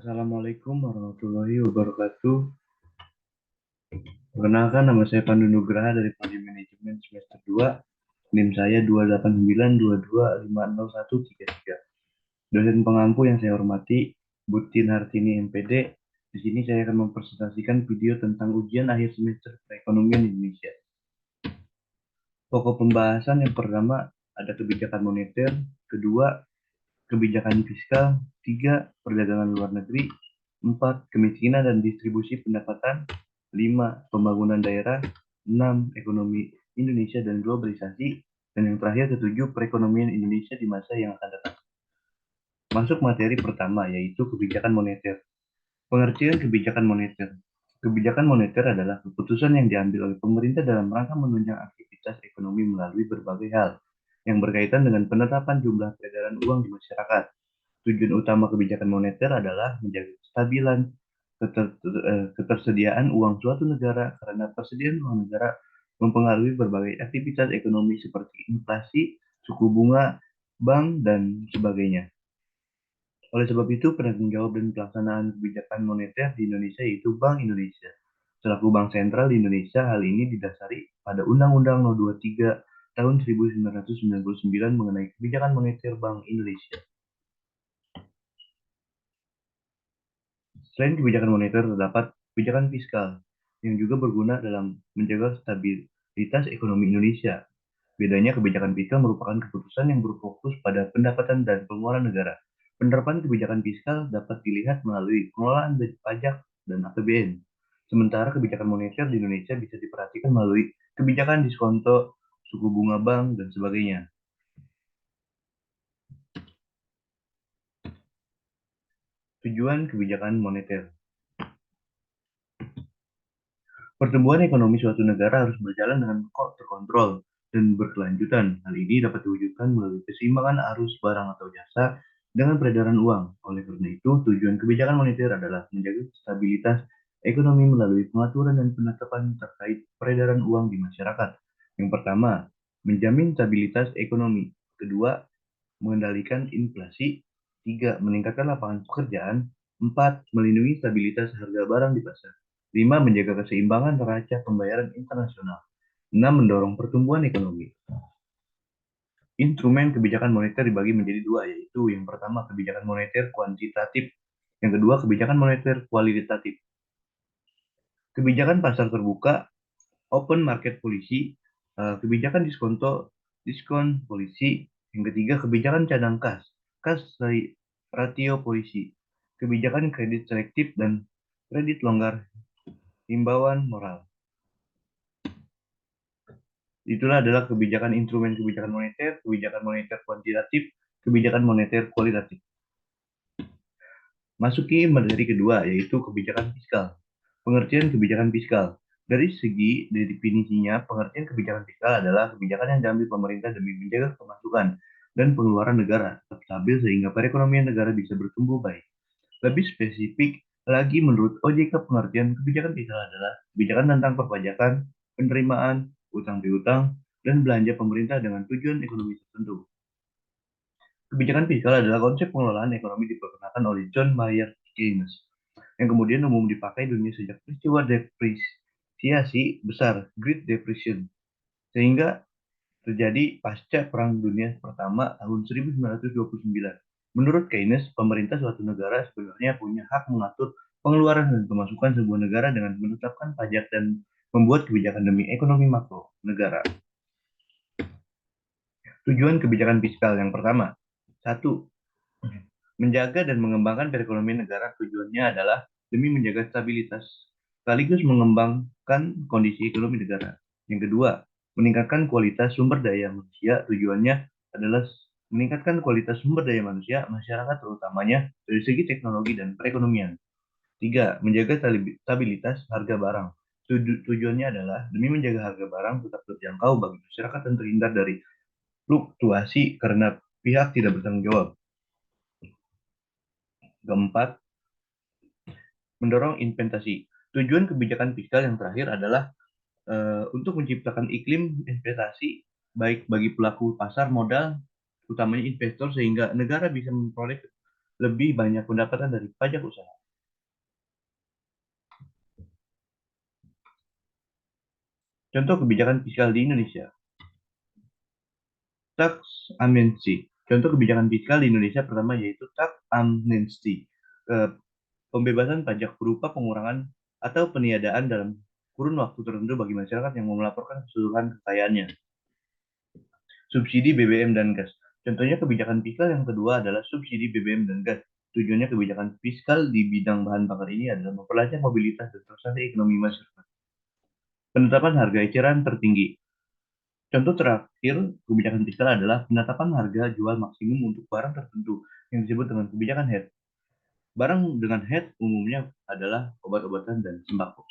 Assalamualaikum warahmatullahi wabarakatuh. Perkenalkan, nama saya Pandu Nugraha dari Prodi Manajemen semester 2. NIM saya 289225013. Dosen pengampu yang saya hormati, Butin Hartini MPD. Di sini saya akan mempresentasikan video tentang ujian akhir semester perekonomian Indonesia. Pokok pembahasan yang pertama ada kebijakan moneter, kedua kebijakan fiskal, tiga perdagangan luar negeri, 4. Kemiskinan dan distribusi pendapatan, 5. Pembangunan daerah, 6. Ekonomi Indonesia dan globalisasi, dan yang terakhir ketujuh perekonomian Indonesia di masa yang akan datang. Masuk materi pertama, yaitu kebijakan moneter. Pengertian kebijakan moneter. Kebijakan moneter adalah keputusan yang diambil oleh pemerintah dalam rangka menunjang aktivitas ekonomi melalui berbagai hal yang berkaitan dengan penetapan jumlah peredaran uang di masyarakat. Tujuan utama kebijakan moneter adalah menjaga kestabilan ketersediaan uang suatu negara, karena persediaan uang negara mempengaruhi berbagai aktivitas ekonomi seperti inflasi, suku bunga, bank, dan sebagainya. Oleh sebab itu, penanggung jawab dan pelaksanaan kebijakan moneter di Indonesia yaitu Bank Indonesia. Selaku Bank Sentral di Indonesia, hal ini didasari pada Undang-Undang No. 23 tahun 1999 mengenai kebijakan moneter Bank Indonesia. Selain kebijakan moneter, terdapat kebijakan fiskal yang juga berguna dalam menjaga stabilitas ekonomi Indonesia. Bedanya, kebijakan fiskal merupakan keputusan yang berfokus pada pendapatan dan pengeluaran negara. Penerapan kebijakan fiskal dapat dilihat melalui pengelolaan pajak dan APBN. Sementara kebijakan moneter di Indonesia bisa diperhatikan melalui kebijakan diskonto, suku bunga bank, dan sebagainya. Tujuan kebijakan moneter. Pertumbuhan ekonomi suatu negara harus berjalan dengan terkontrol dan berkelanjutan. Hal ini dapat diwujudkan melalui keseimbangan arus barang atau jasa dengan peredaran uang. Oleh karena itu, tujuan kebijakan moneter adalah menjaga stabilitas ekonomi melalui pengaturan dan penetapan terkait peredaran uang di masyarakat. Yang pertama, menjamin stabilitas ekonomi. Kedua, mengendalikan inflasi. Tiga, meningkatkan lapangan pekerjaan. Empat, melindungi stabilitas harga barang di pasar. 5. Menjaga keseimbangan neraca pembayaran internasional. 6. Mendorong pertumbuhan ekonomi. Instrumen kebijakan moneter dibagi menjadi dua, yaitu yang pertama kebijakan moneter kuantitatif, yang kedua kebijakan moneter kualitatif. Kebijakan pasar terbuka, open market policy, kebijakan diskon polisi, yang ketiga kebijakan cadang kas, ratio polisi, kebijakan kredit selektif dan kredit longgar, himbauan moral. Itulah adalah kebijakan instrumen kebijakan moneter kuantitatif, kebijakan moneter kualitatif. Masuki materi kedua, yaitu kebijakan fiskal. Pengertian kebijakan fiskal. Dari segi definisinya, pengertian kebijakan fiskal adalah kebijakan yang diambil pemerintah demi menjaga pemasukan dan pengeluaran negara tetap stabil sehingga perekonomian negara bisa bertumbuh baik. Lebih spesifik lagi, menurut OJK, pengertian kebijakan fiskal adalah kebijakan tentang perpajakan, penerimaan, utang piutang, dan belanja pemerintah dengan tujuan ekonomi tertentu. Kebijakan fiskal adalah konsep pengelolaan ekonomi diperkenalkan oleh John Maynard Keynes, yang kemudian umum dipakai dunia sejak peristiwa depresiasi besar Great Depression, sehingga terjadi pasca Perang Dunia Pertama tahun 1929. Menurut Keynes, pemerintah suatu negara sebenarnya punya hak mengatur pengeluaran dan pemasukan sebuah negara dengan menetapkan pajak dan membuat kebijakan demi ekonomi makro negara. Tujuan kebijakan fiskal yang pertama, 1. Menjaga dan mengembangkan perekonomian negara. Tujuannya adalah demi menjaga stabilitas, sekaligus mengembangkan kondisi ekonomi negara. Yang kedua, meningkatkan kualitas sumber daya manusia. Tujuannya adalah meningkatkan kualitas sumber daya manusia masyarakat, terutamanya dari segi teknologi dan perekonomian. Tiga, menjaga stabilitas harga barang. Tujuannya adalah demi menjaga harga barang tetap terjangkau bagi masyarakat dan terhindar dari fluktuasi karena pihak tidak bertanggung jawab. Keempat, mendorong investasi. Tujuan kebijakan fiskal yang terakhir adalah untuk menciptakan iklim investasi baik bagi pelaku pasar modal, utamanya investor, sehingga negara bisa memperoleh lebih banyak pendapatan dari pajak usaha. Contoh kebijakan fiskal di Indonesia. Tax amnesty. Contoh kebijakan fiskal di Indonesia pertama yaitu tax amnesty. Pembebasan pajak berupa pengurangan atau peniadaan dalam kurun waktu tertentu bagi masyarakat yang mau melaporkan keseluruhan kekayaannya. Subsidi BBM dan gas. Contohnya kebijakan fiskal yang kedua adalah subsidi BBM dan gas. Tujuannya kebijakan fiskal di bidang bahan bakar ini adalah memperlancar mobilitas dan transaksi ekonomi masyarakat. Penetapan harga eceran tertinggi. Contoh terakhir kebijakan fiskal adalah penetapan harga jual maksimum untuk barang tertentu yang disebut dengan kebijakan HEAD. Barang dengan HEAD umumnya adalah obat-obatan dan sembako.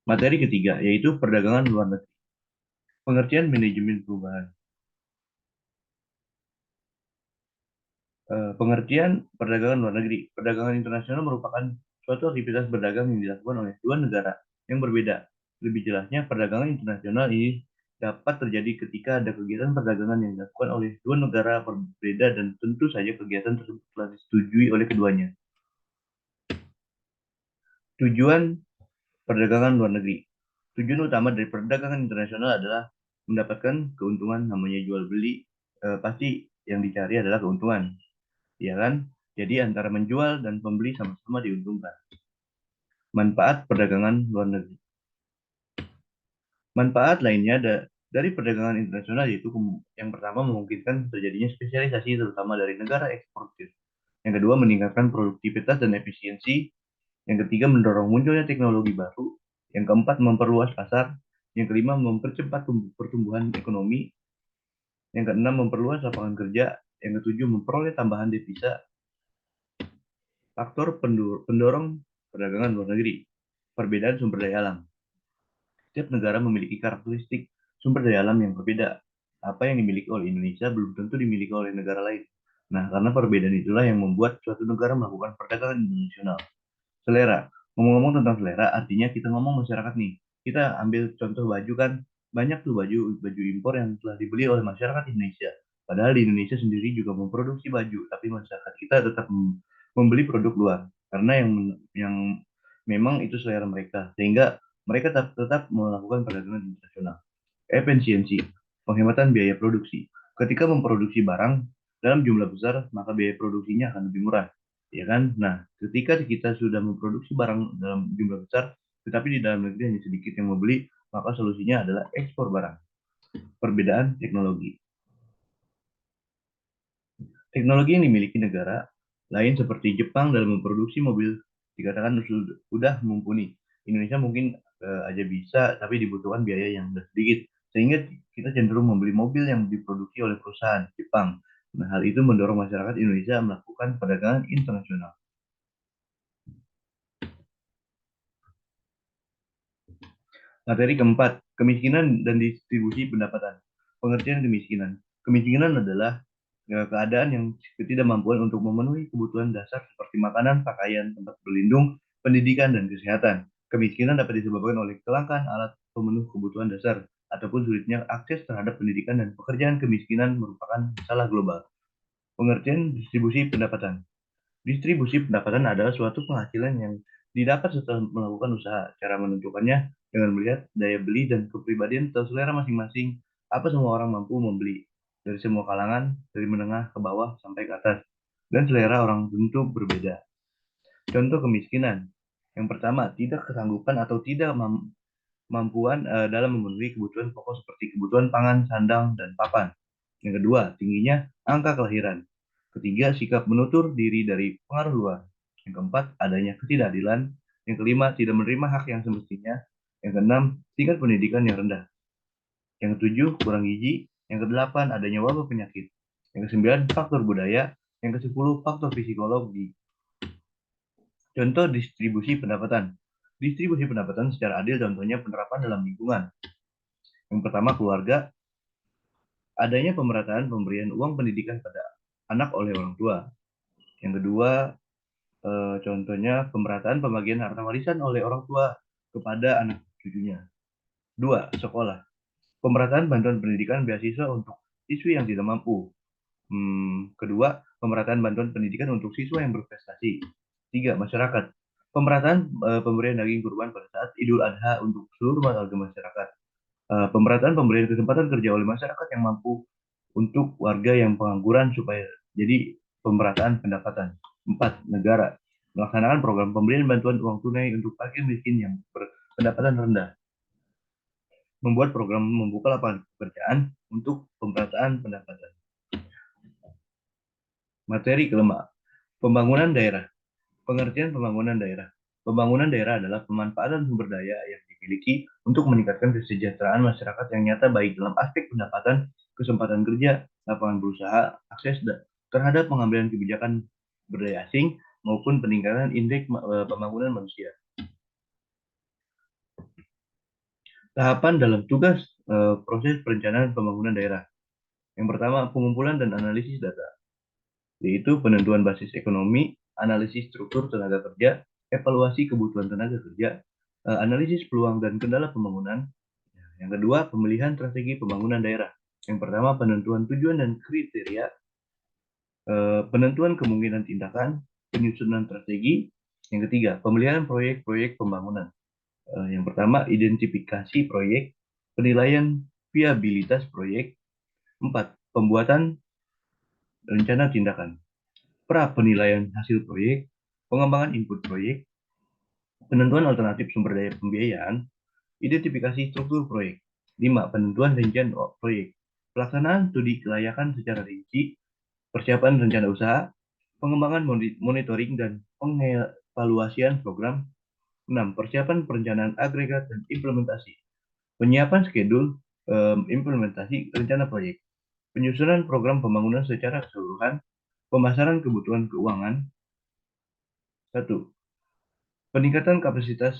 Materi ketiga yaitu perdagangan luar negeri. Pengertian manajemen perubahan. Pengertian perdagangan luar negeri. Perdagangan internasional merupakan suatu aktivitas berdagang yang dilakukan oleh dua negara yang berbeda. Lebih jelasnya, perdagangan internasional ini dapat terjadi ketika ada kegiatan perdagangan yang dilakukan oleh dua negara berbeda dan tentu saja kegiatan tersebut telah disetujui oleh keduanya. Tujuan perdagangan luar negeri. Tujuan utama dari perdagangan internasional adalah mendapatkan keuntungan, namanya jual beli, pasti yang dicari adalah keuntungan. Ya kan? Jadi antara menjual dan pembeli sama-sama diuntungkan. Manfaat perdagangan luar negeri. Manfaat lainnya dari perdagangan internasional yaitu yang pertama memungkinkan terjadinya spesialisasi terutama dari negara eksportir. Yang kedua meningkatkan produktivitas dan efisiensi. Yang ketiga mendorong munculnya teknologi baru. Yang keempat memperluas pasar. Yang kelima mempercepat pertumbuhan ekonomi. Yang keenam memperluas lapangan kerja. Yang ketujuh memperoleh tambahan devisa. Faktor pendorong perdagangan luar negeri. Perbedaan sumber daya alam. Setiap negara memiliki karakteristik sumber daya alam yang berbeda. Apa yang dimiliki oleh Indonesia belum tentu dimiliki oleh negara lain. Nah, karena perbedaan itulah yang membuat suatu negara melakukan perdagangan internasional. Selera. Ngomong-ngomong tentang selera, artinya kita ngomong masyarakat nih. Kita ambil contoh baju kan, banyak tuh baju impor yang telah dibeli oleh masyarakat Indonesia. Padahal di Indonesia sendiri juga memproduksi baju, tapi masyarakat kita tetap membeli produk luar karena yang memang itu selera mereka, sehingga mereka tetap melakukan perdagangan internasional. Efisiensi, penghematan biaya produksi. Ketika memproduksi barang dalam jumlah besar, maka biaya produksinya akan lebih murah, ya kan? Nah, ketika kita sudah memproduksi barang dalam jumlah besar, tetapi di dalam negeri hanya sedikit yang membeli, maka solusinya adalah ekspor barang. Perbedaan teknologi. Teknologi yang dimiliki negara lain seperti Jepang dalam memproduksi mobil dikatakan sudah mumpuni. Indonesia mungkin aja bisa, tapi dibutuhkan biaya yang sedikit. Sehingga kita cenderung membeli mobil yang diproduksi oleh perusahaan Jepang. Nah, hal itu mendorong masyarakat Indonesia melakukan perdagangan internasional. Materi keempat, kemiskinan dan distribusi pendapatan. Pengertian kemiskinan. Kemiskinan adalah keadaan yang ketidakmampuan untuk memenuhi kebutuhan dasar seperti makanan, pakaian, tempat berlindung, pendidikan, dan kesehatan. Kemiskinan dapat disebabkan oleh kelangkaan alat pemenuh kebutuhan dasar ataupun sulitnya akses terhadap pendidikan dan pekerjaan. Kemiskinan merupakan masalah global. Pengertian distribusi pendapatan. Distribusi pendapatan adalah suatu penghasilan yang didapat setelah melakukan usaha. Cara menentukannya dengan melihat daya beli dan kepribadian atau selera masing-masing. Apa semua orang mampu membeli? Dari semua kalangan, dari menengah ke bawah sampai ke atas. Dan selera orang tentu berbeda. Contoh kemiskinan. Yang pertama, tidak kesanggupan atau tidak mampuan dalam memenuhi kebutuhan pokok seperti kebutuhan pangan, sandang, dan papan. Yang kedua, tingginya angka kelahiran. Ketiga, sikap menutur diri dari pengaruh luar. Yang keempat, adanya ketidakadilan. Yang kelima, tidak menerima hak yang semestinya. Yang keenam, tingkat pendidikan yang rendah. Yang ketujuh, kurang gizi. Yang kedelapan, adanya wabah penyakit. Yang kesembilan, faktor budaya. Yang kesepuluh, faktor psikologi. Contoh distribusi pendapatan. Distribusi pendapatan secara adil contohnya penerapan dalam lingkungan. Yang pertama, keluarga. Adanya pemerataan pemberian uang pendidikan pada anak oleh orang tua. Yang kedua, contohnya pemerataan pembagian harta warisan oleh orang tua kepada anak cucunya. Dua, sekolah. Pemerataan bantuan pendidikan beasiswa untuk siswi yang tidak mampu. Kedua, pemerataan bantuan pendidikan untuk siswa yang berprestasi. Tiga, masyarakat. Pemerataan pemberian daging kurban pada saat Idul Adha untuk seluruh warga masyarakat. Pemerataan pemberian kesempatan kerja oleh masyarakat yang mampu untuk warga yang pengangguran supaya jadi pemerataan pendapatan. 4. Negara melaksanakan program pemberian bantuan uang tunai untuk fakir miskin yang berpendapatan rendah. Membuat program membuka lapangan pekerjaan untuk pemerataan pendapatan. Materi kelima. Pembangunan daerah. Pengertian pembangunan daerah. Pembangunan daerah adalah pemanfaatan sumber daya yang dimiliki untuk meningkatkan kesejahteraan masyarakat yang nyata baik dalam aspek pendapatan, kesempatan kerja, lapangan berusaha, akses terhadap pengambilan kebijakan berdaya asing, maupun peningkatan indeks pembangunan manusia. Tahapan dalam tugas proses perencanaan pembangunan daerah. Yang pertama, pengumpulan dan analisis data, yaitu penentuan basis ekonomi, analisis struktur tenaga kerja, evaluasi kebutuhan tenaga kerja, analisis peluang dan kendala pembangunan. Yang kedua, pemilihan strategi pembangunan daerah. Yang pertama, penentuan tujuan dan kriteria, penentuan kemungkinan tindakan, penyusunan strategi. Yang ketiga, pemilihan proyek-proyek pembangunan. Yang pertama, identifikasi proyek, penilaian viabilitas proyek. 4. Pembuatan rencana tindakan. Pra penilaian hasil proyek, pengembangan input proyek, penentuan alternatif sumber daya pembiayaan, identifikasi struktur proyek. 5. Penentuan rincian proyek, pelaksanaan studi kelayakan secara rinci, persiapan rencana usaha, pengembangan monitoring dan pengevaluasian program. 6. Persiapan perencanaan agregat dan implementasi, penyiapan skedul implementasi rencana proyek, penyusunan program pembangunan secara keseluruhan, pemasaran kebutuhan keuangan. 1. Peningkatan kapasitas.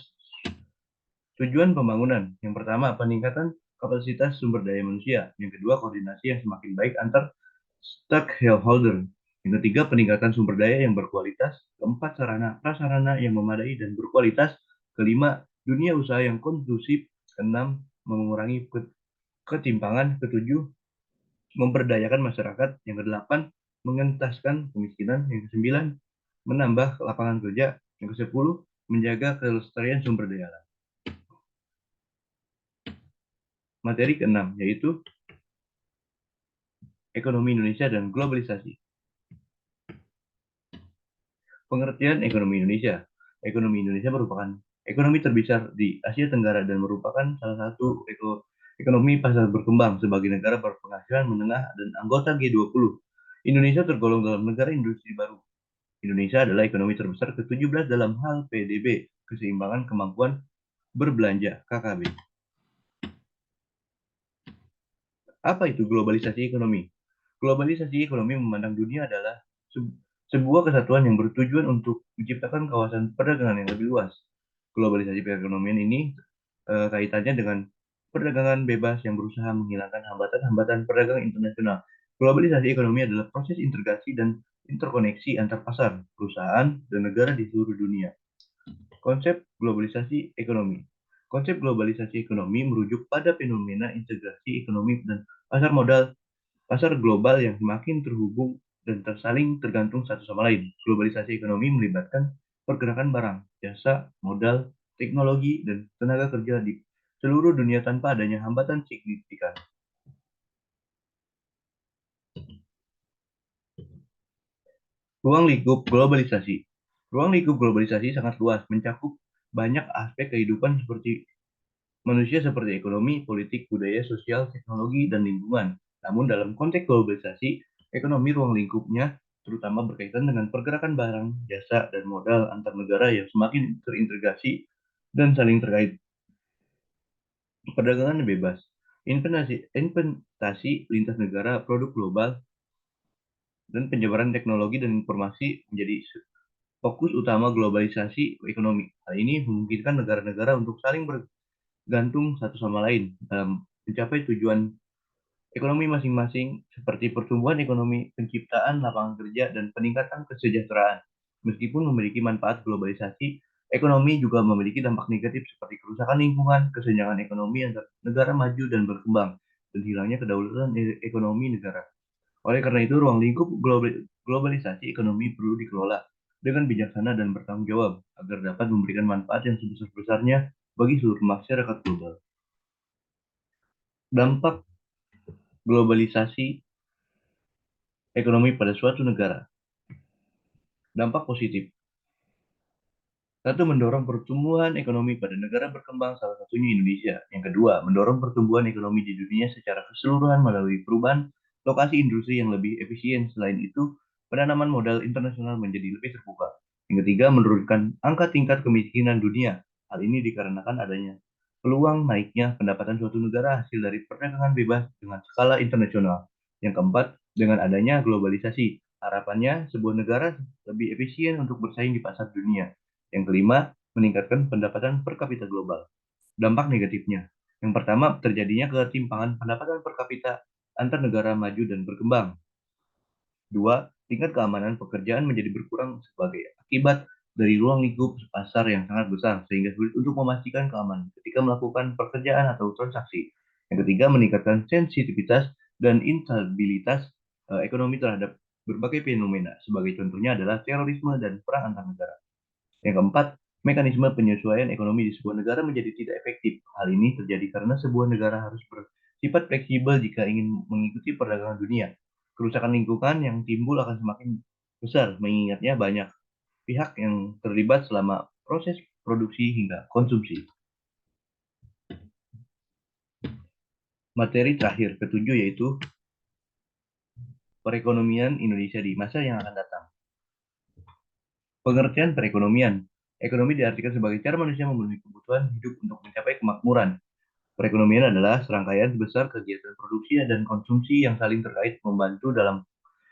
Tujuan pembangunan. Yang pertama, peningkatan kapasitas sumber daya manusia. Yang kedua, koordinasi yang semakin baik antar stakeholder. Yang ketiga, peningkatan sumber daya yang berkualitas. Keempat, sarana prasarana yang memadai dan berkualitas. Kelima, dunia usaha yang kondusif. Keenam, mengurangi ketimpangan. Ketujuh, memberdayakan masyarakat. Yang kedelapan, mengentaskan kemiskinan. Yang kesembilan, menambah lapangan kerja. Yang kesepuluh, menjaga kelestarian sumber daya alam. Materi keenam, yaitu ekonomi Indonesia dan globalisasi. Pengertian ekonomi Indonesia. Ekonomi Indonesia merupakan ekonomi terbesar di Asia Tenggara dan merupakan salah satu ekonomi pasar berkembang sebagai negara berpenghasilan menengah dan anggota G20. Indonesia tergolong dalam negara industri baru. Indonesia adalah ekonomi terbesar ke-17 dalam hal PDB, keseimbangan kemampuan berbelanja, KKB. Apa itu globalisasi ekonomi? Globalisasi ekonomi memandang dunia adalah sebuah kesatuan yang bertujuan untuk menciptakan kawasan perdagangan yang lebih luas. Globalisasi perekonomian ini kaitannya dengan perdagangan bebas yang berusaha menghilangkan hambatan-hambatan perdagangan internasional. Globalisasi ekonomi adalah proses integrasi dan interkoneksi antar pasar, perusahaan, dan negara di seluruh dunia. Konsep globalisasi ekonomi. Konsep globalisasi ekonomi merujuk pada fenomena integrasi ekonomi dan pasar global yang semakin terhubung dan tersaling tergantung satu sama lain. Globalisasi ekonomi melibatkan pergerakan barang, jasa, modal, teknologi, dan tenaga kerja di seluruh dunia tanpa adanya hambatan signifikan. Ruang lingkup globalisasi. Ruang lingkup globalisasi sangat luas, mencakup banyak aspek kehidupan manusia seperti ekonomi, politik, budaya, sosial, teknologi, dan lingkungan. Namun dalam konteks globalisasi, ekonomi ruang lingkupnya terutama berkaitan dengan pergerakan barang, jasa, dan modal antar negara yang semakin terintegrasi dan saling terkait. Perdagangan bebas, investasi lintas negara, produk global, dan penyebaran teknologi dan informasi menjadi fokus utama globalisasi ekonomi. Hal ini memungkinkan negara-negara untuk saling bergantung satu sama lain dalam mencapai tujuan ekonomi masing-masing seperti pertumbuhan ekonomi, penciptaan lapangan kerja, dan peningkatan kesejahteraan. Meskipun memiliki manfaat globalisasi, ekonomi juga memiliki dampak negatif seperti kerusakan lingkungan, kesenjangan ekonomi antar negara maju dan berkembang, dan hilangnya kedaulatan ekonomi negara. Oleh karena itu, ruang lingkup globalisasi ekonomi perlu dikelola dengan bijaksana dan bertanggung jawab agar dapat memberikan manfaat yang sebesar-besarnya bagi seluruh masyarakat global. Dampak globalisasi ekonomi pada suatu negara. Dampak positif. Satu, mendorong pertumbuhan ekonomi pada negara berkembang, salah satunya Indonesia. Yang kedua, mendorong pertumbuhan ekonomi di dunia secara keseluruhan melalui perubahan lokasi industri yang lebih efisien. Selain itu, penanaman modal internasional menjadi lebih terbuka. Yang ketiga, menurunkan angka tingkat kemiskinan dunia. Hal ini dikarenakan adanya peluang naiknya pendapatan suatu negara hasil dari perdagangan bebas dengan skala internasional. Yang keempat, dengan adanya globalisasi, harapannya sebuah negara lebih efisien untuk bersaing di pasar dunia. Yang kelima, meningkatkan pendapatan per kapita global. Dampak negatifnya. Yang pertama, terjadinya ketimpangan pendapatan per kapita antar negara maju dan berkembang. Dua, tingkat keamanan pekerjaan menjadi berkurang sebagai akibat dari ruang lingkup pasar yang sangat besar, sehingga sulit untuk memastikan keamanan ketika melakukan pekerjaan atau transaksi. Yang ketiga, meningkatkan sensitivitas dan instabilitas ekonomi terhadap berbagai fenomena. Sebagai contohnya adalah terorisme dan perang antar negara. Yang keempat, mekanisme penyesuaian ekonomi di sebuah negara menjadi tidak efektif. Hal ini terjadi karena sebuah negara harus bersifat fleksibel jika ingin mengikuti perdagangan dunia. Kerusakan lingkungan yang timbul akan semakin besar, mengingatnya banyak pihak yang terlibat selama proses produksi hingga konsumsi. Materi terakhir, ketujuh, yaitu perekonomian Indonesia di masa yang akan datang. Pengertian perekonomian. Ekonomi diartikan sebagai cara manusia memenuhi kebutuhan hidup untuk mencapai kemakmuran. Perekonomian adalah serangkaian besar kegiatan produksi dan konsumsi yang saling terkait, membantu dalam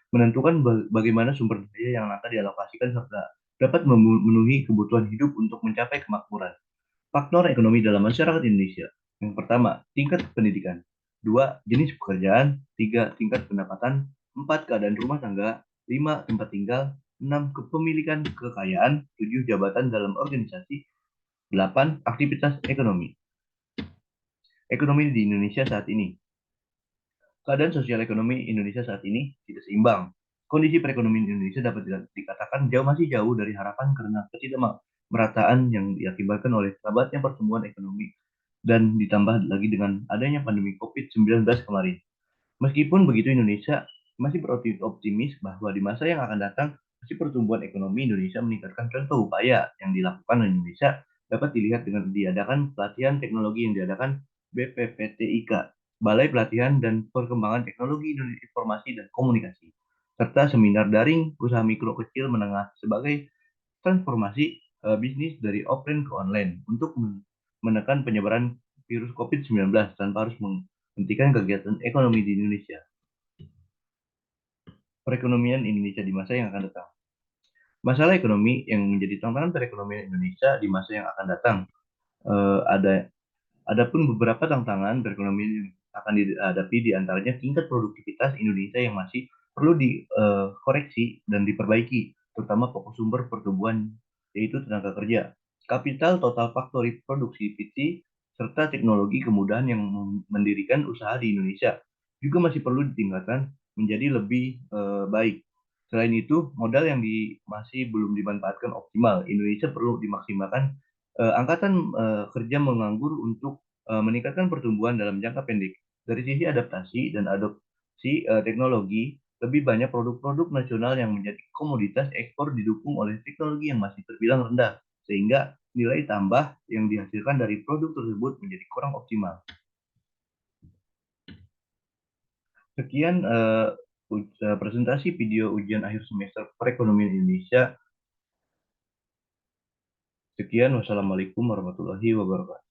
menentukan bagaimana sumber daya yang akan dialokasikan serta dapat memenuhi kebutuhan hidup untuk mencapai kemakmuran. Faktor ekonomi dalam masyarakat Indonesia. Yang pertama, tingkat pendidikan. Dua, jenis pekerjaan. Tiga, tingkat pendapatan. Empat, keadaan rumah tangga. Lima, tempat tinggal. Enam, kepemilikan kekayaan. Tujuh, jabatan dalam organisasi. Delapan, aktivitas ekonomi. Ekonomi di Indonesia saat ini. Keadaan sosial ekonomi Indonesia saat ini tidak seimbang. Kondisi perekonomian Indonesia dapat dikatakan masih jauh dari harapan karena ketidakmerataan yang diakibatkan oleh lambatnya pertumbuhan ekonomi dan ditambah lagi dengan adanya pandemi COVID-19 kemarin. Meskipun begitu, Indonesia masih beroptimis bahwa di masa yang akan datang, masih pertumbuhan ekonomi Indonesia meningkatkan. Contoh upaya yang dilakukan oleh Indonesia dapat dilihat dengan diadakan pelatihan teknologi yang diadakan BPPTIK, Balai Pelatihan dan Perkembangan Teknologi Informasi dan Komunikasi, serta seminar daring usaha mikro kecil menengah sebagai transformasi bisnis dari offline ke online untuk menekan penyebaran virus COVID-19 tanpa harus menghentikan kegiatan ekonomi di Indonesia. Perekonomian Indonesia di masa yang akan datang. Masalah ekonomi yang menjadi tantangan perekonomian Indonesia di masa yang akan datang. Ada Adapun beberapa tantangan perekonomian yang akan dihadapi di antaranya tingkat produktivitas Indonesia yang masih perlu dikoreksi dan diperbaiki, terutama pokok sumber pertumbuhan yaitu tenaga kerja, kapital total factory productivity, serta teknologi kemudahan yang mendirikan usaha di Indonesia juga masih perlu ditingkatkan menjadi lebih baik. Selain itu, modal yang masih belum dimanfaatkan optimal. Indonesia perlu dimaksimalkan angkatan kerja menganggur untuk meningkatkan pertumbuhan dalam jangka pendek. Dari sisi adaptasi dan adopsi teknologi, lebih banyak produk-produk nasional yang menjadi komoditas ekspor didukung oleh teknologi yang masih terbilang rendah, sehingga nilai tambah yang dihasilkan dari produk tersebut menjadi kurang optimal. Sekian presentasi video ujian akhir semester perekonomian Indonesia. Sekian, wassalamualaikum warahmatullahi wabarakatuh.